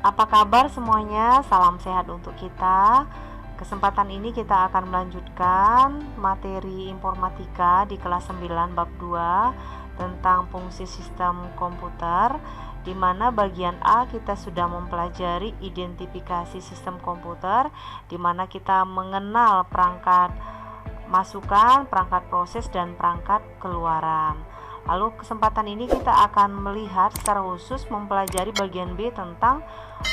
Apa kabar semuanya? Salam sehat untuk kita. Kesempatan ini kita akan melanjutkan materi informatika di kelas 9 bab 2 tentang fungsi sistem komputer, di mana bagian A kita sudah mempelajari identifikasi sistem komputer, di mana kita mengenal perangkat masukan, perangkat proses, dan perangkat keluaran. Lalu kesempatan ini kita akan melihat secara khusus mempelajari bagian B tentang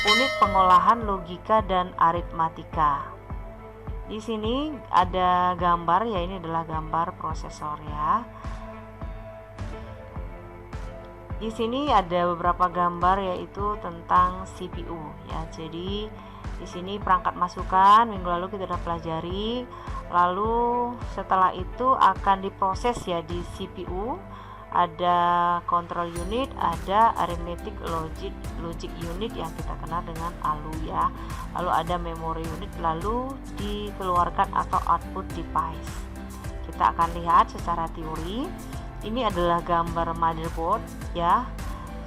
unit pengolahan logika dan aritmatika. Di sini ada gambar, ya ini adalah gambar prosesor ya. Di sini ada beberapa gambar yaitu tentang CPU ya. Jadi di sini perangkat masukan minggu lalu kita sudah pelajari. Lalu setelah itu akan diproses ya di CPU. Ada control unit, ada arithmetic logic unit yang kita kenal dengan ALU ya. Lalu ada memory unit, lalu dikeluarkan atau output device. Kita akan lihat secara teori. Ini adalah gambar motherboard ya.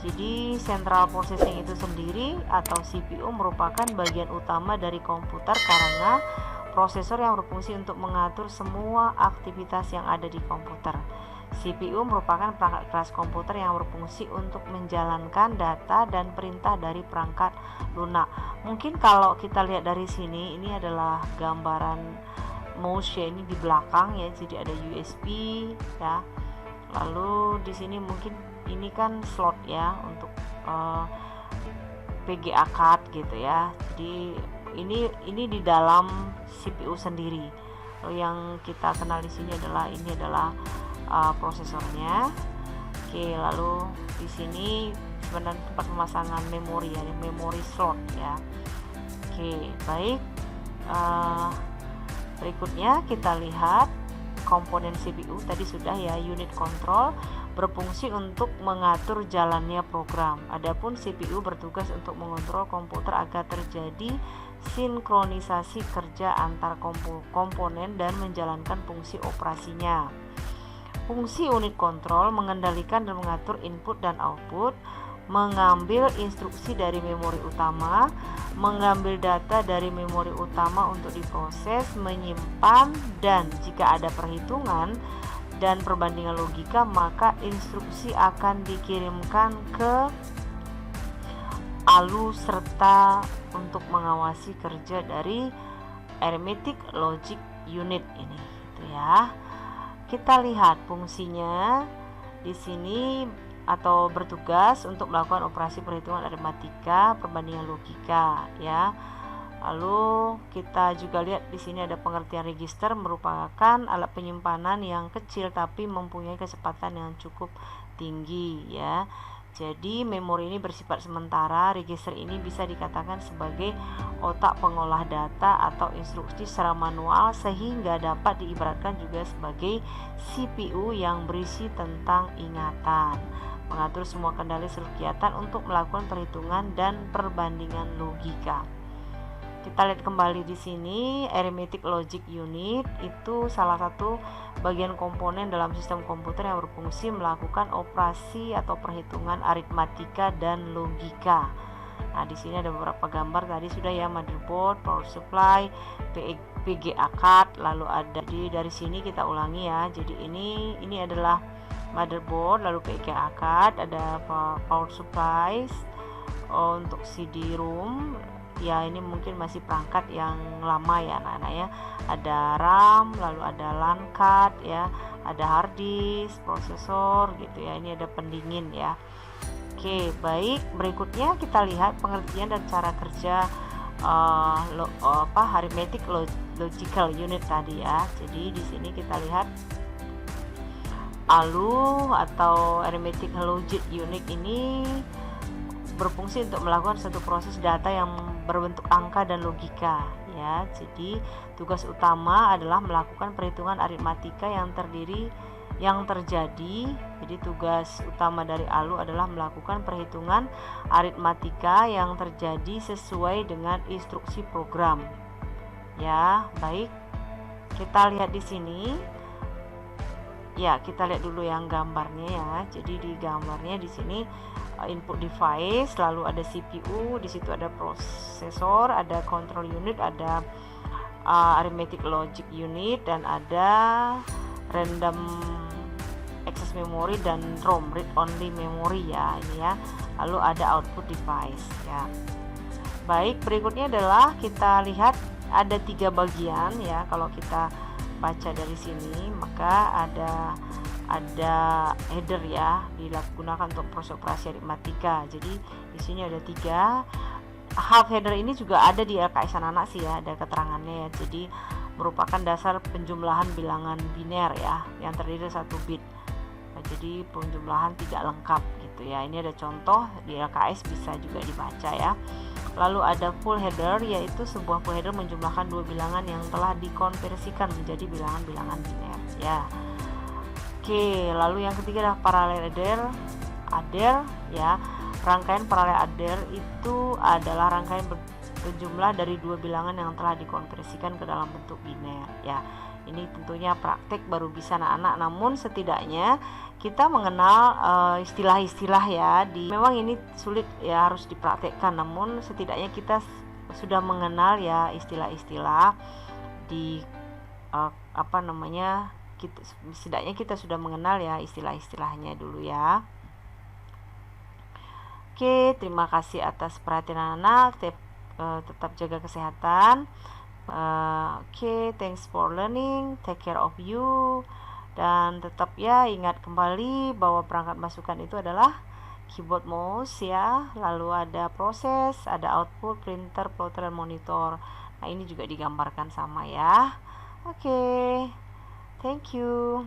Jadi central processing itu sendiri atau CPU merupakan bagian utama dari komputer karena prosesor yang berfungsi untuk mengatur semua aktivitas yang ada di komputer. CPU merupakan perangkat keras komputer yang berfungsi untuk menjalankan data dan perintah dari perangkat lunak. Mungkin kalau kita lihat dari sini, ini adalah gambaran mouse ya, ini di belakang ya, jadi ada USB ya. Lalu di sini mungkin ini kan slot ya untuk VGA card gitu ya. Jadi ini di dalam CPU sendiri. Lalu yang kita kenal di sini adalah prosesornya. Oke, lalu di sini sebenarnya tempat pemasangan memori ya, memori slot ya. Oke, baik. Berikutnya kita lihat komponen CPU tadi sudah ya, unit control berfungsi untuk mengatur jalannya program. Adapun CPU bertugas untuk mengontrol komputer agar terjadi sinkronisasi kerja antar komponen dan menjalankan fungsi operasinya. Fungsi unit kontrol mengendalikan dan mengatur input dan output, mengambil instruksi dari memori utama, mengambil data dari memori utama untuk diproses, menyimpan, dan jika ada perhitungan dan perbandingan logika, maka instruksi akan dikirimkan ke ALU serta untuk mengawasi kerja dari arithmetic logic unit ini gitu ya. Kita lihat fungsinya di sini atau bertugas untuk melakukan operasi perhitungan aritmatika, perbandingan logika ya. Lalu kita juga lihat di sini ada pengertian register, merupakan alat penyimpanan yang kecil tapi mempunyai kecepatan yang cukup tinggi ya. Jadi memori ini bersifat sementara. Register ini bisa dikatakan sebagai otak pengolah data atau instruksi secara manual, sehingga dapat diibaratkan juga sebagai CPU yang berisi tentang ingatan, mengatur semua kendali seluruh kegiatan untuk melakukan perhitungan dan perbandingan logika. Kita lihat kembali di sini, arithmetic logic unit itu salah satu bagian komponen dalam sistem komputer yang berfungsi melakukan operasi atau perhitungan aritmatika dan logika. Nah, di sini ada beberapa gambar tadi sudah ya, motherboard, power supply, VGA card, lalu ada dari sini kita ulangi ya. Jadi ini adalah motherboard, lalu VGA card, ada power supply untuk CD-ROM. Ya, ini mungkin masih perangkat yang lama ya anak-anak ya. Ada RAM, lalu ada LAN card ya, ada hard disk, prosesor gitu ya. Ini ada pendingin ya. Oke, baik. Berikutnya kita lihat pengertian dan cara kerja arithmetic logical unit tadi ya. Jadi di sini kita lihat ALU atau arithmetic logic unit ini berfungsi untuk melakukan satu proses data yang berbentuk angka dan logika ya. Jadi tugas utama adalah melakukan perhitungan aritmatika yang terjadi. Jadi tugas utama dari ALU adalah melakukan perhitungan aritmatika yang terjadi sesuai dengan instruksi program. Ya, baik. Kita lihat di sini. Ya, kita lihat dulu yang gambarnya ya. Jadi di gambarnya di sini input device, lalu ada CPU, di situ ada prosesor, ada control unit, ada arithmetic logic unit, dan ada random access memory dan ROM, read only memory ya ini ya. Lalu ada output device ya. Baik, berikutnya adalah kita lihat ada 3 bagian ya. Kalau kita baca dari sini maka ada header ya, digunakan untuk proses operasi aritmatika. Jadi di sini ada 3. Half header ini juga ada di LKS anak-anak sih ya, ada keterangannya ya. Jadi merupakan dasar penjumlahan bilangan biner ya, yang terdiri 1 bit. Nah, jadi penjumlahan tidak lengkap gitu ya. Ini ada contoh di LKS, bisa juga dibaca ya. Lalu ada full header, yaitu sebuah full header menjumlahkan 2 bilangan yang telah dikonversikan menjadi bilangan-bilangan biner ya. Oke, lalu yang ketiga adalah parallel adder ya. Rangkaian parallel adder itu adalah rangkaian berjumlah dari 2 bilangan yang telah dikonversikan ke dalam bentuk biner ya. Ini tentunya praktek baru bisa anak-anak, namun setidaknya kita mengenal istilah-istilah ya. Memang ini sulit ya, harus dipraktekkan, namun setidaknya kita sudah mengenal ya istilah-istilah di setidaknya kita sudah mengenal ya istilah-istilahnya dulu ya. Oke, terima kasih atas perhatian anak. Tetap jaga kesehatan. Oke, thanks for learning. Take care of you. Dan tetap ya ingat kembali bahwa perangkat masukan itu adalah keyboard, mouse ya. Lalu ada proses, ada output, printer, plotter, dan monitor. Nah, ini juga digambarkan sama ya. Oke. Thank you.